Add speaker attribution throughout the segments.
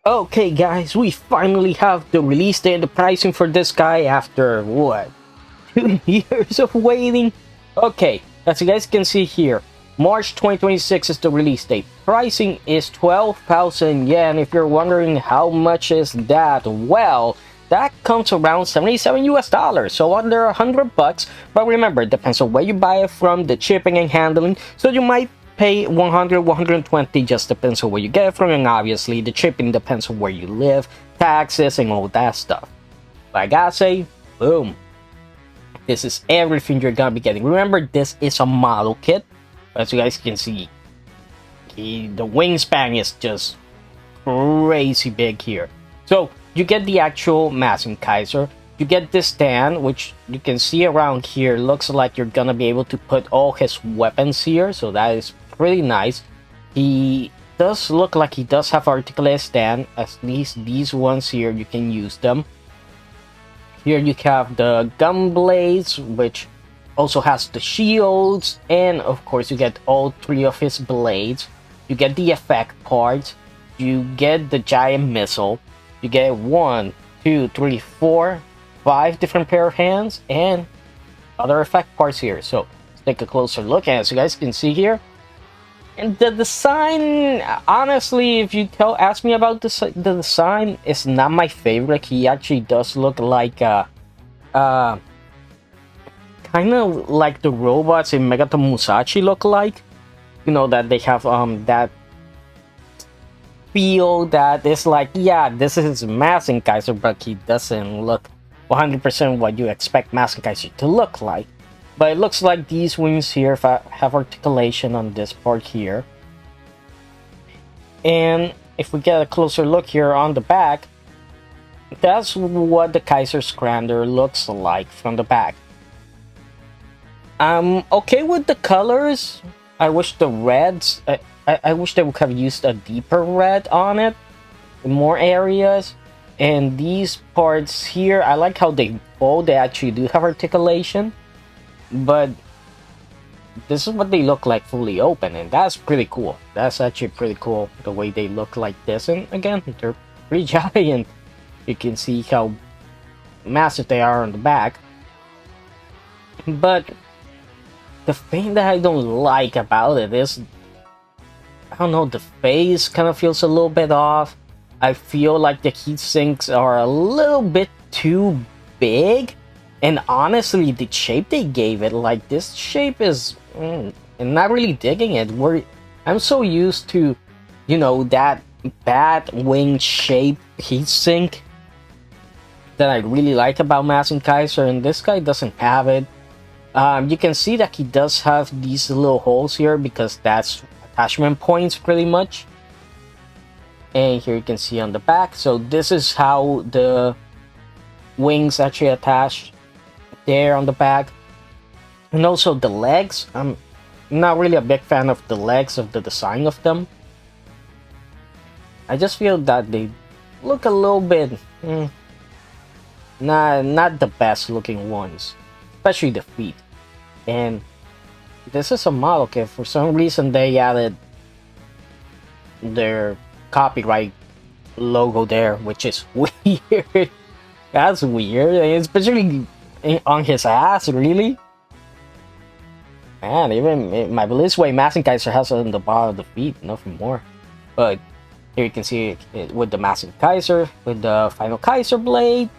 Speaker 1: Okay guys, we finally have the release date and the pricing for this guy after what? 2 years of waiting? Okay, as you guys can see here, March 2026 is the release date. Pricing is 12,000 yen. If you're wondering how much is that, well, that comes around 77 US dollars, so under 100 bucks. But remember, it depends on where you buy it from, the shipping and handling, so you might pay 100, 120, just depends on where you get it from, and obviously the shipping depends on where you live, taxes, and all that stuff. But I gotta say, boom. This is everything you're gonna be getting. Remember, this is a model kit. As you guys can see, the wingspan is just crazy big here. So you get the actual Mazinkaiser. You get this stand, which you can see around here. Looks like you're gonna be able to put all his weapons here, so that is pretty nice. He does look like he does have articulated stand. At least these ones here, you can use them. Here you have the gun blades, which also has the shields, and of course you get all 3 of his blades. You get the effect parts. You get the giant missile. You get 1, 2, 3, 4, 5 different pair of hands and other effect parts here. So let's take a closer look, and as you guys can see here, and the design, honestly, if you ask me about the design, it's not my favorite. He actually does look like kind of like the robots in Megaton Musashi look like. You know, that they have that feel that is like, yeah, this is Mazinkaiser, but he doesn't look 100% what you expect Mazinkaiser to look like. But it looks like these wings here have articulation on this part here. And if we get a closer look here on the back, that's what the Kaiser Scrander looks like from the back. I'm okay with the colors. I wish the reds, I wish they would have used a deeper red on it in more areas. And these parts here, I like how they fold. They actually do have articulation. But this is what they look like fully open, and that's pretty cool. That's actually pretty cool, the way they look like this. And again, they're pretty giant. You can see how massive they are on the back. But the thing that I don't like about it is, I don't know, the face kind of feels a little bit off. I feel like the heat sinks are a little bit too big. And honestly, the shape they gave it, like this shape is, and not really digging it. I'm so used to, you know, that bat wing shape heatsink that I really like about Mazinkaiser, and this guy doesn't have it. You can see that he does have these little holes here because that's attachment points pretty much. And here you can see on the back. So this is how the wings actually attach there on the back. And also the legs, I'm not really a big fan of the legs, of the design of them. I just feel that they look a little bit not the best looking ones, especially the feet. And this is a model kit. For some reason they added their copyright logo there, which is weird. That's weird, especially on his ass, really. Man, even my this way Mazinkaiser has it on the bottom of the feet, nothing more. But here you can see it with the Mazinkaiser, with the final Kaiser blade,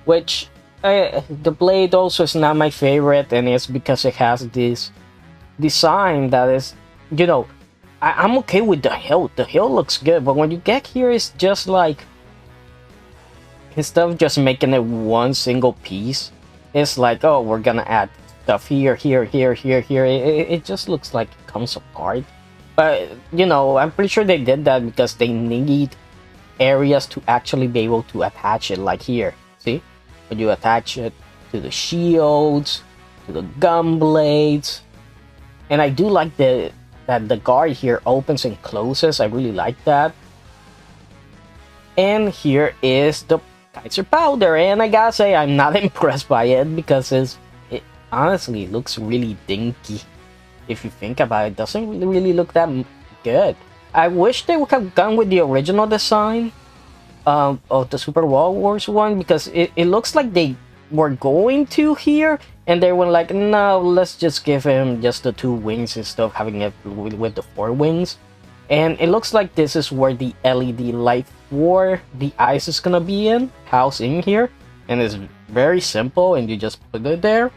Speaker 1: which the blade also is not my favorite, and it's because it has this design that is, you know, I'm okay with the hilt. The hilt looks good, but when you get here, it's just like, instead of just making it one single piece, it's like, oh, we're gonna add stuff here, here, here, here, here. It just looks like it comes apart. But, you know, I'm pretty sure they did that because they need areas to actually be able to attach it, like here. See? When you attach it to the shields, to the gun blades. And I do like that the guard here opens and closes. I really like that. And here is the Kaiser powder, and I gotta say I'm not impressed by it because it honestly looks really dinky. If you think about it, doesn't really look that good. I wish they would have gone with the original design, of the Super Wars one, because it looks like they were going to here, and they were like, no, let's just give him just the 2 wings instead of having it with the 4 wings. And it looks like this is where the LED light for the eyes is gonna be housed in here, and it's very simple, and you just put it there,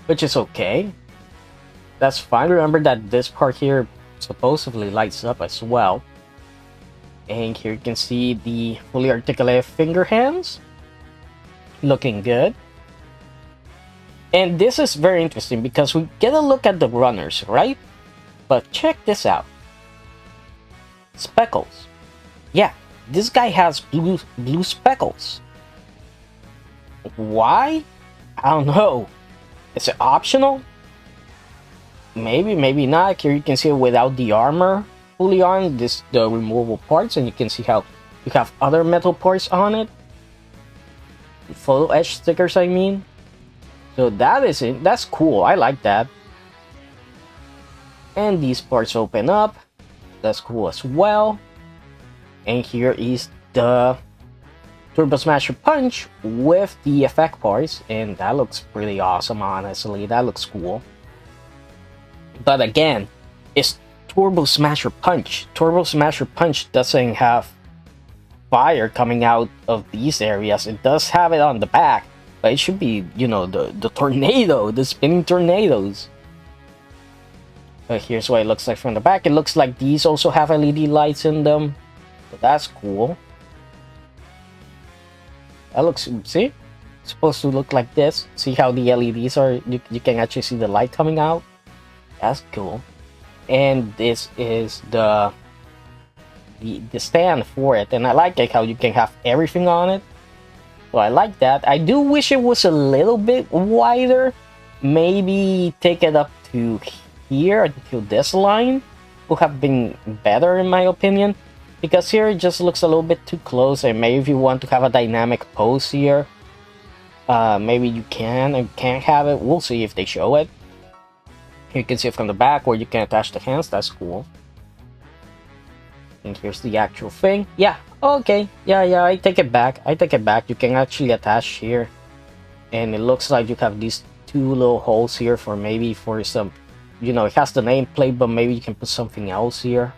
Speaker 1: which is okay. That's fine. Remember that this part here supposedly lights up as well. And here you can see the fully articulated finger hands. Looking good. And this is very interesting because we get a look at the runners, right? But check this out. Speckles. Yeah, this guy has blue speckles. Why? I don't know. Is it optional? Maybe, maybe not. Here you can see it without the armor fully on. This the removable parts, and you can see how you have other metal parts on it. Photo etch stickers, I mean. So that is it. That's cool. I like that. And these parts open up. That's cool as well. And here is the Turbo Smasher Punch with the effect parts, and that looks pretty awesome, honestly. That looks cool. But again, it's Turbo Smasher Punch. Turbo Smasher Punch doesn't have fire coming out of these areas. It does have it on the back, but it should be, you know, the tornado, the spinning tornadoes. But here's what it looks like from the back. It looks like these also have LED lights in them. So that's cool. That looks, see? It's supposed to look like this. See how the LEDs are, you can actually see the light coming out. That's cool. And this is the stand for it, and I like it how you can have everything on it. So I like that. I do wish it was a little bit wider. Maybe take it up to here until this line would have been better in my opinion, because here it just looks a little bit too close. And maybe if you want to have a dynamic pose here, maybe you can and can't have it. We'll see if they show it. You can see it from the back where you can attach the hands. That's cool. And here's the actual thing. Yeah, okay. Yeah, I take it back. You can actually attach here. And it looks like you have these 2 little holes here for maybe for some, you know, it has the nameplate, but maybe you can put something else here.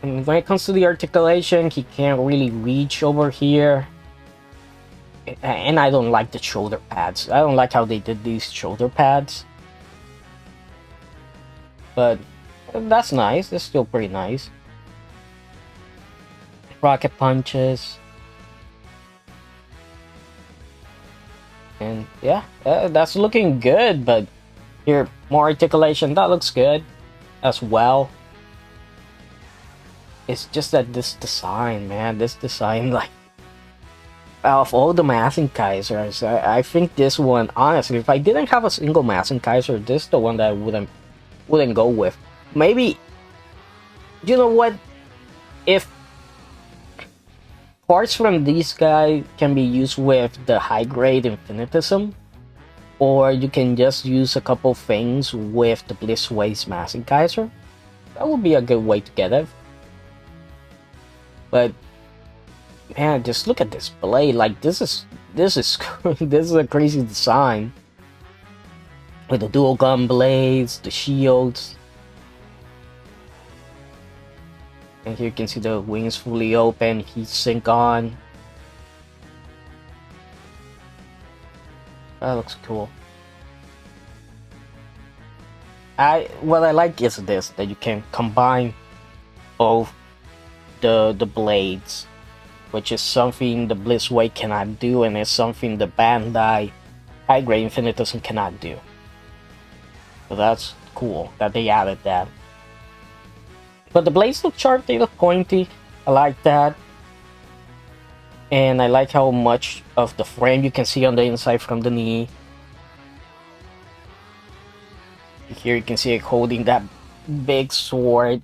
Speaker 1: And when it comes to the articulation, he can't really reach over here. And I don't like the shoulder pads. I don't like how they did these shoulder pads. But that's nice. It's still pretty nice. Rocket punches. And yeah, that's looking good. But here, more articulation. That looks good as well. It's just that this design, man. This design, like, of all the Mazinkaiser, I think this one, honestly, if I didn't have a single Mazinkaiser, this is the one that I wouldn't go with. Maybe, you know what? If parts from these guys can be used with the high-grade Infinitism, or you can just use a couple things with the Blitzways Mazinkaiser, that would be a good way to get it. But man, just look at this blade. Like, this is this is a crazy design with the dual gun blades, the shields, and here you can see the wings fully open, heat sink on. That looks cool. What I like is this, that you can combine both the blades, which is something the Blitzway cannot do, and it's something the Bandai high-grade Infinitism cannot do. So that's cool that they added that. But the blades look sharp, they look pointy. I like that. And I like how much of the frame you can see on the inside from the knee. Here you can see it holding that big sword.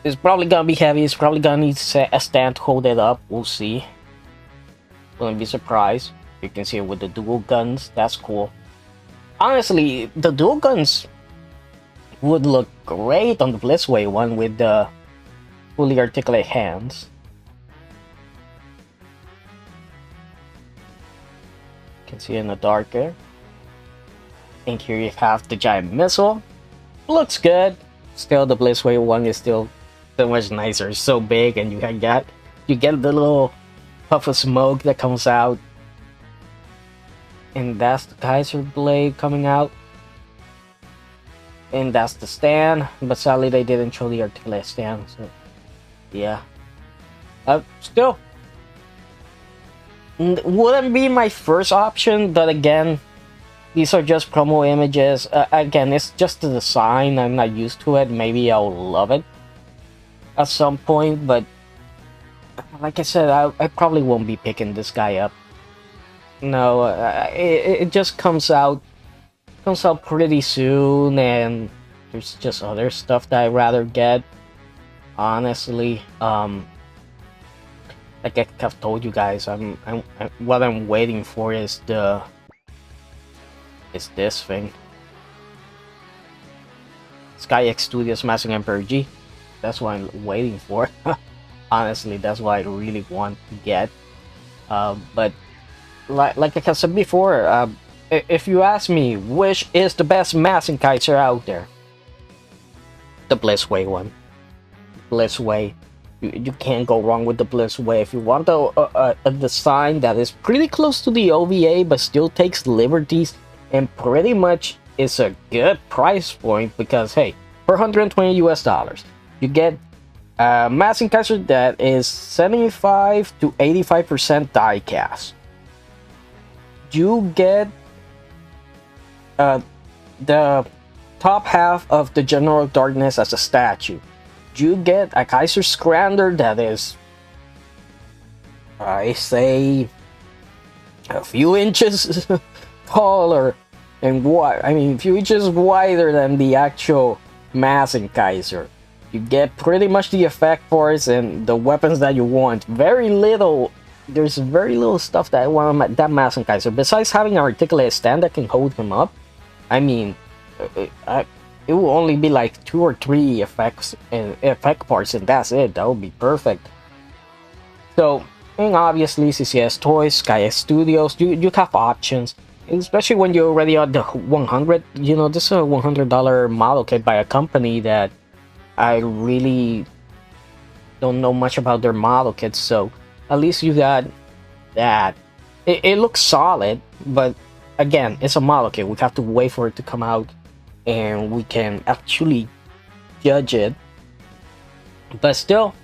Speaker 1: It's probably gonna be heavy. It's probably gonna need a stand to hold it up. We'll see. Wouldn't be surprised. You can see it with the dual guns. That's cool. Honestly, the dual guns would look great on the Blitzway one with the fully articulate hands. You can see in the dark there. And here you have the giant missile. Looks good. Still, the Blitzway one is still so much nicer. It's so big, and you get the little puff of smoke that comes out, and that's the Kaiser blade coming out, and that's the stand. But sadly, they didn't show the articulate stand. So, yeah. Still, wouldn't be my first option, but again, these are just promo images. Again, it's just the design. I'm not used to it. Maybe I'll love it at some point, but like I said, I probably won't be picking this guy up. No, it just comes out pretty soon, and there's just other stuff that I'd rather get, honestly. Like I've told you guys, what I'm waiting for is this thing. SkyX Studios Mazinkaiser G. That's what I'm waiting for. Honestly, that's what I really want to get. But like I said before, if you ask me which is the best Mazinkaiser out there, the Blitzway one. Blitzway. You can't go wrong with the Blitzway. If you want a design that is pretty close to the OVA but still takes liberties and pretty much is a good price point, because hey, for $120 US, you get a Mazinkaiser that is 75 to 85% die cast. You get the top half of the General Darkness as a statue. You get a Kaiser Scrander that is, I say, a few inches taller and wide. I mean, a few inches wider than the actual Mazinkaiser. You get pretty much the effect parts and the weapons that you want. There's very little stuff that I want on that Mazinkaiser. Besides having an articulated stand that can hold him up, I mean, it will only be like 2 or 3 effect parts, and that's it. That would be perfect. So, and obviously CCS Toys, SkyX Studios, you have options, especially when you're already at the 100. You know, this is a $100 model kit by a company that I really don't know much about their model kits, so at least you got that. It looks solid, but again, it's a model kit. We have to wait for it to come out and we can actually judge it. But still,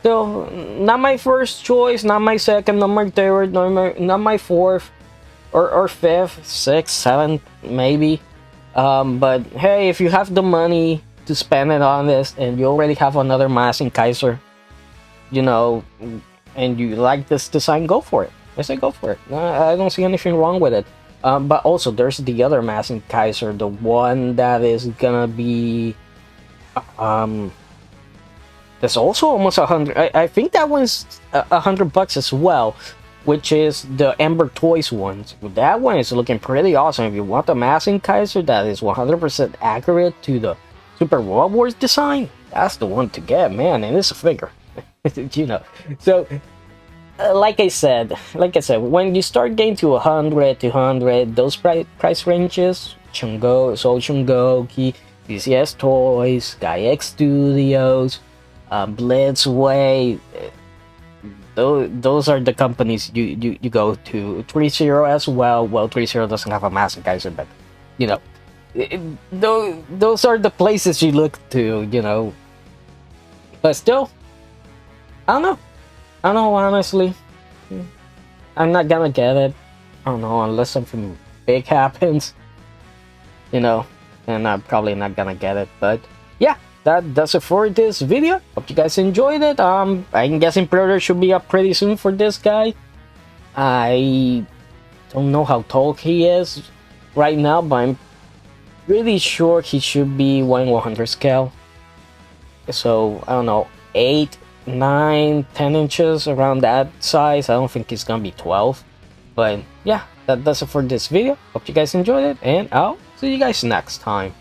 Speaker 1: not my first choice, not my second, not my third, not my fourth, or fifth, sixth, seventh, maybe. But hey, if you have the money to spend it on this, and you already have another Mazinkaiser, you know, and you like this design, go for it. I say go for it. I don't see anything wrong with it. But also, there's the other Mazinkaiser, the one that is gonna be, that's also almost 100. I think that one's $100 as well, which is the Ember Toys one. That one is looking pretty awesome. If you want the Mazinkaiser that is 100% accurate to the Super World Wars design, that's the one to get, man. And it's a figure, you know. So, like I said, when you start getting to 100, 200, those price ranges, Shungoki, CCS Toys, SkyX Studios, Blitzway, those are the companies you go to. 3-0 as well. Well, 3-0 doesn't have a Mazinkaiser, but you know, those are the places you look to, you know. But still, I don't know, honestly. I'm not gonna get it. I don't know, unless something big happens, you know, and I'm probably not gonna get it. But yeah, that does it for this video. Hope you guys enjoyed it. I'm guessing pre-order should be up pretty soon for this guy. I don't know how tall he is right now, but I'm really sure he should be 1/100 scale. So I don't know, 8, 9, 10 inches, around that size. I don't think he's gonna be 12. But yeah, that does it for this video. Hope you guys enjoyed it, and I'll see you guys next time.